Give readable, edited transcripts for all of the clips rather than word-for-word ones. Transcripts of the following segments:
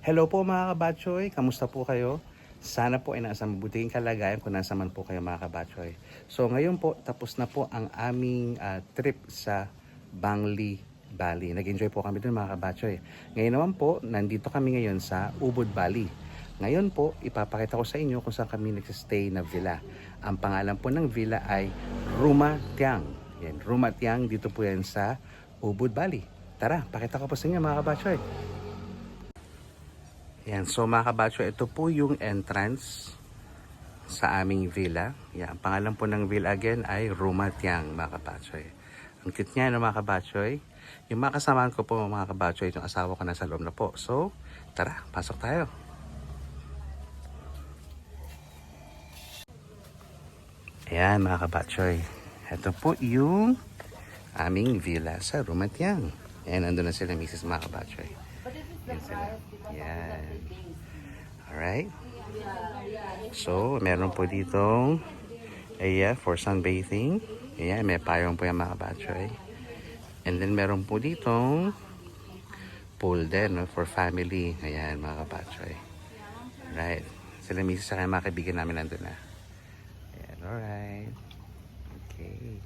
Hello po mga kabatchoy, kamusta po kayo? Sana po ay nasa mabuting kalagayan kung nasa man po kayo mga kabatchoy. So ngayon po, tapos na po ang aming trip sa Bangli, Bali. Nag-enjoy po kami dun mga kabatchoy. Ngayon naman po, nandito kami ngayon sa Ubud, Bali. Ngayon po, ipapakita ko sa inyo kung saan kami nagsistay na villa. Ang pangalan po ng villa ay Rumah Tiang. Yan, Rumah Tiang, dito po yan sa Ubud, Bali. Tara, pakita ko po sa inyo mga kabatchoy. Yan, so mga kabatcho, ito po yung entrance sa aming villa. Yan, ang pangalan po ng villa again ay Rumah Tiang mga kabatchoy. Ang cute niya no, mga kabatchoy. Yung mga kasamahan ko po mga kabatchoy, yung asawa ko nasa loob na po. So, tara, pasok tayo. Ayan mga kabatchoy. Ito po yung aming villa sa Rumah Tiang. Ayan, nandun na sila Mrs. mga kabatchoy. Yan sila. Yan. Alright. So, meron po ditong area for sunbathing. Ayan, may payong po yung mga kabatchoy. And then, meron po ditong pool din no, for family. Ayan, mga kabatchoy. Alright. Sila misis sa mga kaibigan namin nandun na. Ayan, alright. Okay.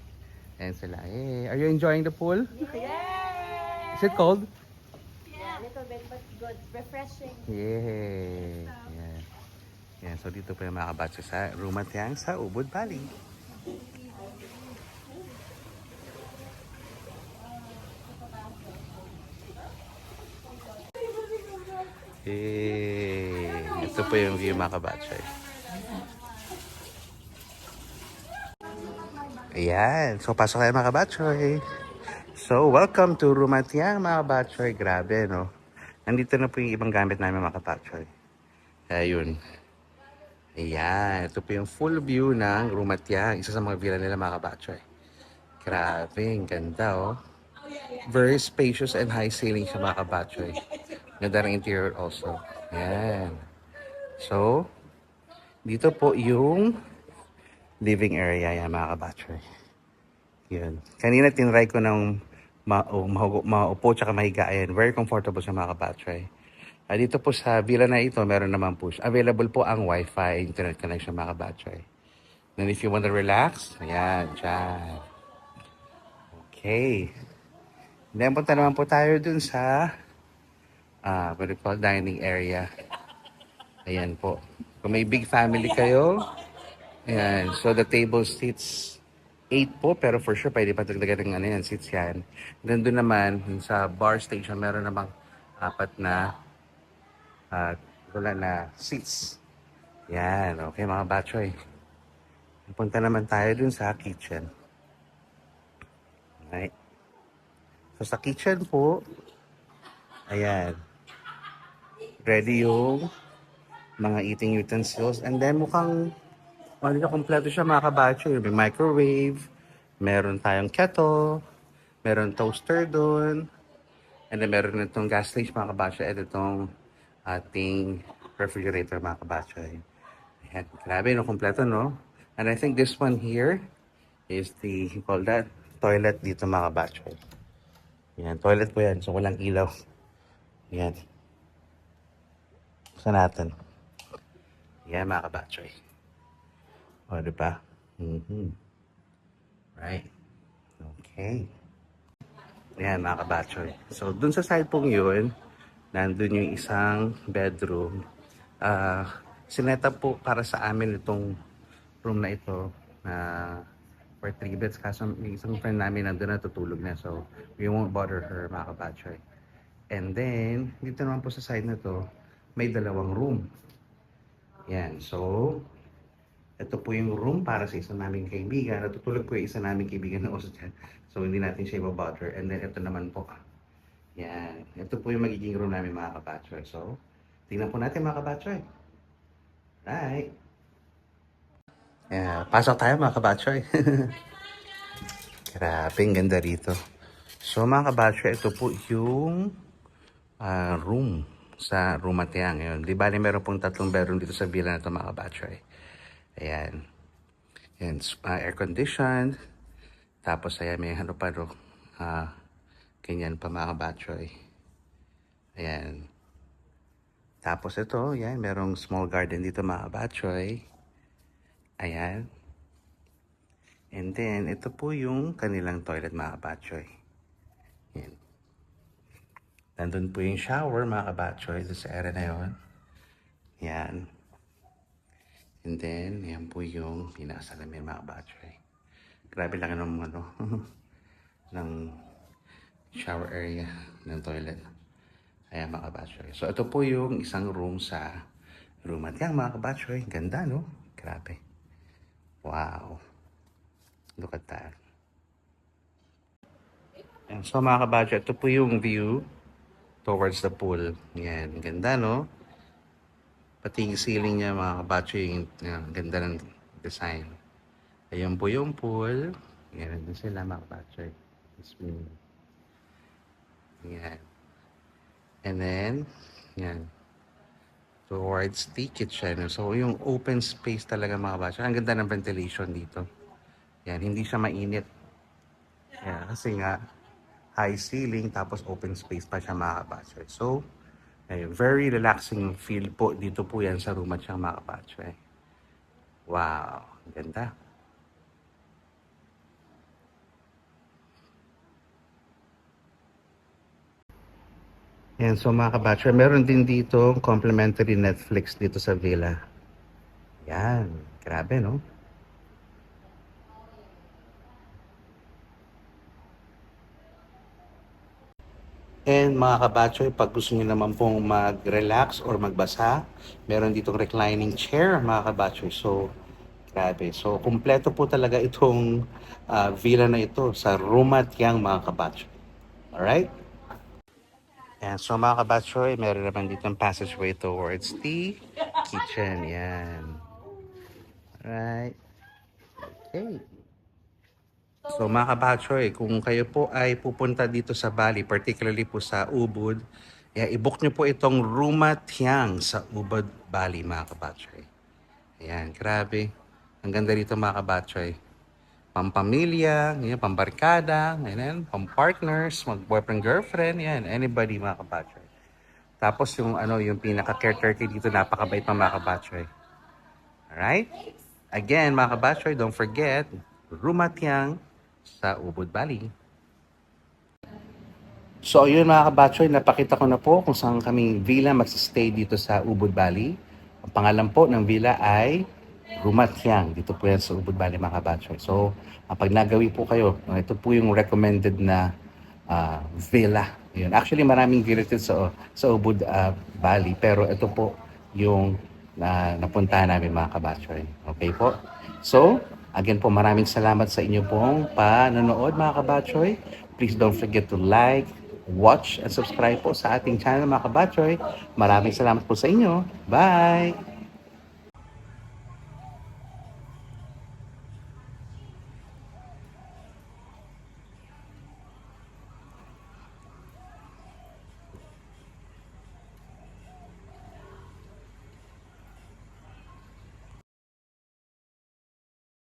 Ayan sila. Hey, are you enjoying the pool? Yes! Is it cold? Yeah, a little bit, but good. Refreshing. Yay! Yan. Yan. So dito po yung mga kabatso sa Rumah Tiang sa Ubud, Bali. Yay! Ito po yung view mga kabatso. Ayan. So pasok tayo mga kabatso. So welcome to Rumah Tiang mga kabatso. Grabe no. Nandito na po yung ibang gamit namin mga kabatso. Ayun. Ayan, ito po yung full view ng Rumah Tiang. Isa sa mga villa nila mga kabatchoy. Grabe, ang ganda oh. Very spacious and high ceiling siya mga kabatchoy. Ganda ng interior also. Ayan. So, dito po yung living area yan mga kabatchoy. Yun. Kanina tinry ko ng maupo tsaka mahiga. Ayan, very comfortable siya mga kabatchoy. Dito po sa villa na ito, meron naman po available po ang Wi-Fi internet connection mga kabatchoy. Then if you want to relax, ayan, dyan. Okay. Then punta naman po tayo dun sa what do you call dining area. Ayan po. Kung may big family kayo, ayan, so the table seats 8 po, pero for sure pwede pa dagdagan ng ano yan, seats yan. Then doon naman, sa bar station, meron namang 4 na wala na seats. Yan, okay mga batchoy. Punta naman tayo dun sa kitchen. Right. So sa kitchen po, ayan, ready yung mga eating utensils. And then mukhang kompleto siya mga kabatchoy. May microwave, meron tayong kettle, meron toaster doon, and then meron itong gas station mga kabatchoy at itong ating refrigerator mga kabatchoy. Ayan, grabe no, kompleto no. And I think this one here is the, you call that, toilet dito mga kabatchoy. Ayan, toilet po yan. So, walang ilaw. Ayan. Buksan natin. Ayan mga kabatchoy. O, diba? Right. Okay. Ayan mga kabatchoy. So, dun sa side pong yun, nandun yung isang bedroom. Sineta po para sa amin itong room na ito na for 3 beds. Kaso may isang friend namin nandun na tutulog na. So, we won't bother her mga kabatchoy. And then, dito naman po sa side na to, may 2 room. Yan. So, ito po yung room para sa isa naming kaibigan. Natutulog po yung isa naming kaibigan na also dyan. So, hindi natin siya ibabother. And then, ito naman po. Yan. Ito po yung magiging room namin mga kabatchoy. So, tingnan po natin mga kabatchoy. Right. Yeah, pasok tayo mga kabatchoy. Grabe, ang ganda rito. So mga kabatchoy, ito po yung room sa Rumah Tiang. Ngayon, di bali meron pong 3 bedroom dito sa villa na ito mga kabatchoy. Ayan. Ayan, air-conditioned. Tapos ayan, may ano pa ro. Ganyan pa mga kabatchoy. Ayan. Tapos ito, yan, merong small garden dito mga kabatchoy. Ayan. And then, ito po yung kanilang toilet mga kabatchoy. Yan. Nandun po yung shower mga kabatchoy doon sa area na yun. Yan. And then, yan po yung pinakasalamin mga kabatchoy. Grabe lang ng ano, ng shower area ng toilet. Ayan mga kabatchoy. So, ito po yung isang room sa Rumatyang mga kabatchoy. Ganda, no? Grabe. Wow. Look at that. Ayan. So, mga kabatchoy, ito po yung view towards the pool. Yan. Ganda, no? Pati yung ceiling niya, mga kabatchoy, yung ganda ng design. Ayan po yung pool. Yan. Nandun sila, mga kabatchoy. Swimming. Yan. And then, yan. Towards the kitchen. So, yung open space talaga mga kabatchoy. Ang ganda ng ventilation dito. Yan. Hindi siya mainit. Yan. Kasi nga, high ceiling tapos open space pa siya mga kabatchoy. So, very relaxing feel po dito po yan sa Rumatyang mga kabatchoy. Wow. Ang ganda. Yan, so mga kabatchoy, meron din dito complimentary Netflix dito sa villa. Yan, grabe no? And mga kabatchoy, pag gusto niyo naman pong mag-relax or magbasa, meron ditong reclining chair mga kabatchoy. So, grabe. So, kumpleto po talaga itong villa na ito sa Rumatyang mga kabatchoy. Alright? And so mga kabatchoy, meron naman dito passageway towards the kitchen. Yan. Alright. Okay. So mga kabatchoy, kung kayo po ay pupunta dito sa Bali, particularly po sa Ubud, i-book nyo po itong Rumatyang sa Ubud, Bali mga kabatchoy. Ayan, grabe. Ang ganda dito mga kabatchoy. Pampamilya, yan, pambarkada, yan, pampartners, mag-boyfriend, girlfriend, yan, anybody mga kabatchoy. Tapos yung ano, yung pinaka-caretaker dito, napakabait pa mga kabatchoy. Alright? Again, mga kabatchoy, don't forget, Rumatyang sa Ubud, Bali. So, ayun mga kabatchoy, napakita ko na po kung saan kaming villa magsistay dito sa Ubud, Bali. Ang pangalan po ng villa ay Rumatyang. Dito po yan sa Ubud, Bali mga kabatchoy. So, pag nagawi po kayo, ito po yung recommended na villa. Yun. Actually, maraming villa dito sa Ubud, Bali. Pero ito po yung napuntahan namin mga kabatchoy. Okay po? So, again po, maraming salamat sa inyo pong panonood mga kabatchoy. Please don't forget to like, watch, and subscribe po sa ating channel mga kabatchoy. Maraming salamat po sa inyo. Bye!